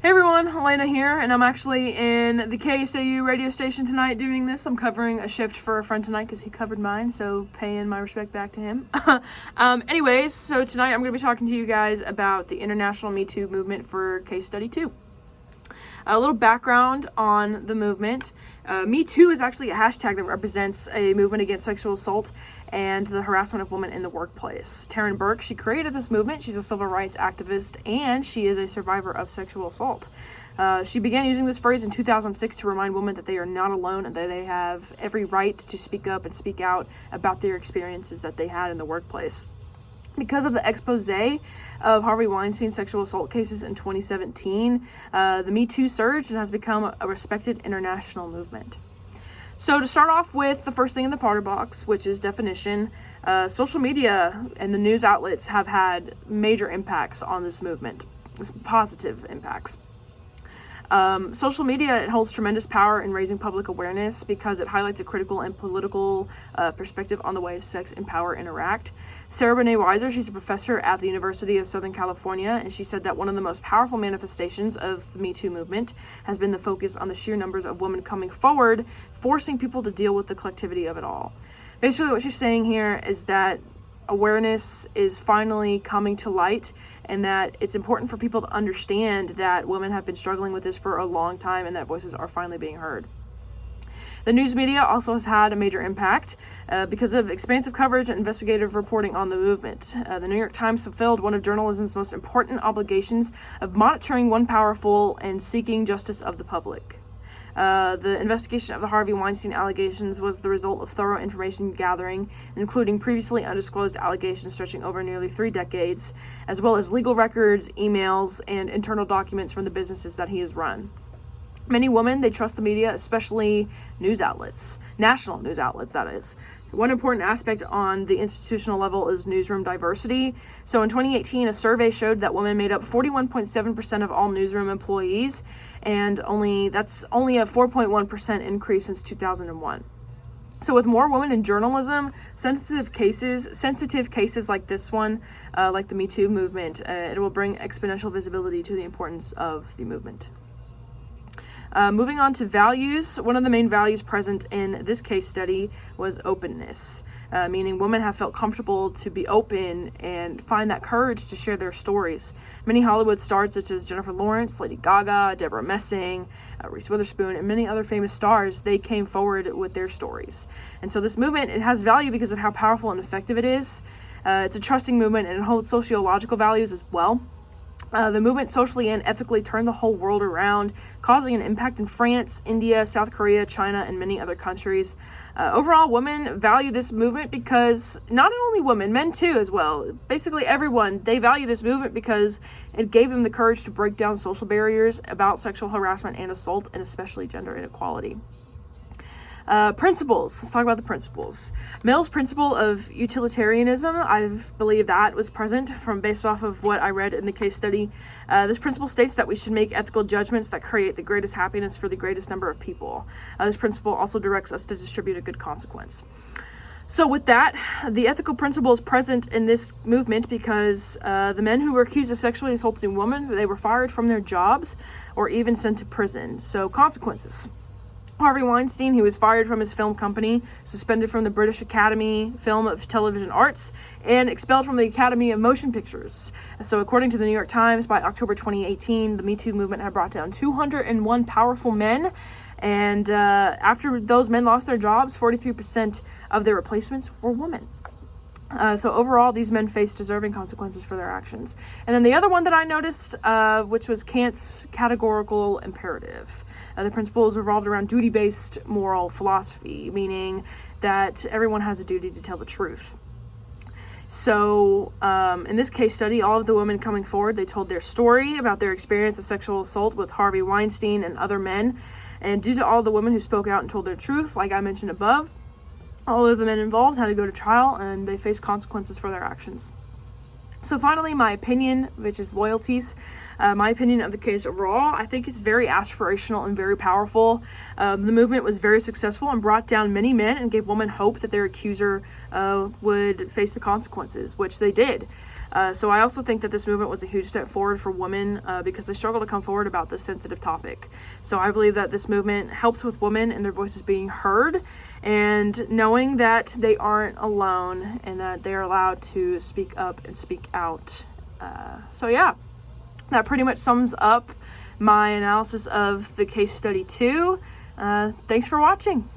Hey everyone, Elena here, and I'm actually in the KSAU radio station tonight doing this. I'm covering a shift for a friend tonight because he covered mine, so paying my respect back to him. Anyways, so tonight I'm going to be talking to you guys about the International Me Too movement for Case Study 2. A little background on the movement. Me Too is actually a hashtag that represents a movement against sexual assault and the harassment of women in the workplace. Taryn Burke, she created this movement. She's a civil rights activist and she is a survivor of sexual assault. She began using this phrase in 2006 to remind women that they are not alone and that they have every right to speak up and speak out about their experiences that they had in the workplace. Because of the expose of Harvey Weinstein's sexual assault cases in 2017, the Me Too surged and has become a respected international movement. So to start off with the first thing in the Potter box, which is definition, social media and the news outlets have had major impacts on this movement, positive impacts. Social media, it holds tremendous power in raising public awareness because it highlights a critical and political perspective on the way sex and power interact. Sarah Renee Weiser, she's a professor at the University of Southern California, and she said that one of the most powerful manifestations of the Me Too movement has been the focus on the sheer numbers of women coming forward, forcing people to deal with the collectivity of it all. Basically, what she's saying here is that awareness is finally coming to light and that it's important for people to understand that women have been struggling with this for a long time and that voices are finally being heard. The news media also has had a major impact because of expansive coverage and investigative reporting on the movement. The New York Times fulfilled one of journalism's most important obligations of monitoring one powerful and seeking justice of the public. The investigation of the Harvey Weinstein allegations was the result of thorough information gathering, including previously undisclosed allegations stretching over nearly 3 decades, as well as legal records, emails, and internal documents from the businesses that he has run. Many women, they trust the media, especially news outlets, national news outlets, that is. One important aspect on the institutional level is newsroom diversity. So in 2018, a survey showed that women made up 41.7% of all newsroom employees, and that's only a 4.1% increase since 2001. So with more women in journalism, sensitive cases like this one, like the Me Too movement, it will bring exponential visibility to the importance of the movement. Moving on to values, one of the main values present in this case study was openness, meaning women have felt comfortable to be open and find that courage to share their stories. Many Hollywood stars such as Jennifer Lawrence, Lady Gaga, Deborah Messing, Reese Witherspoon, and many other famous stars, they came forward with their stories. And so this movement, it has value because of how powerful and effective it is. It's a trusting movement and it holds sociological values as well. The movement socially and ethically turned the whole world around, causing an impact in France, India, South Korea, China, and many other countries. Overall, women value this movement because not only women, men too as well, basically everyone, they value this movement because it gave them the courage to break down social barriers about sexual harassment and assault, and especially gender inequality. Principles. Let's talk about the principles. Mill's principle of utilitarianism, I believe that was present based off of what I read in the case study. This principle states that we should make ethical judgments that create the greatest happiness for the greatest number of people. This principle also directs us to distribute a good consequence. So with that, the ethical principle is present in this movement because the men who were accused of sexually assaulting women, they were fired from their jobs or even sent to prison. So consequences. Harvey Weinstein, he was fired from his film company, suspended from the British Academy Film of Television Arts, and expelled from the Academy of Motion Pictures. So according to the New York Times, by October 2018, the Me Too movement had brought down 201 powerful men, and after those men lost their jobs, 43% of their replacements were women. So overall, these men faced deserving consequences for their actions. And then the other one that I noticed, which was Kant's categorical imperative. The principles revolved around duty-based moral philosophy, meaning that everyone has a duty to tell the truth. So in this case study, all of the women coming forward, they told their story about their experience of sexual assault with Harvey Weinstein and other men. And due to all the women who spoke out and told their truth, like I mentioned above, all of the men involved had to go to trial and they faced consequences for their actions. So finally, my opinion, which is loyalties. My opinion of the case overall, I think it's very aspirational and very powerful. The movement was very successful and brought down many men and gave women hope that their accuser would face the consequences, which they did. So I also think that this movement was a huge step forward for women because they struggle to come forward about this sensitive topic. So I believe that this movement helps with women and their voices being heard and knowing that they aren't alone and that they're allowed to speak up and speak out. So yeah, that pretty much sums up my analysis of the case study 2. Thanks for watching.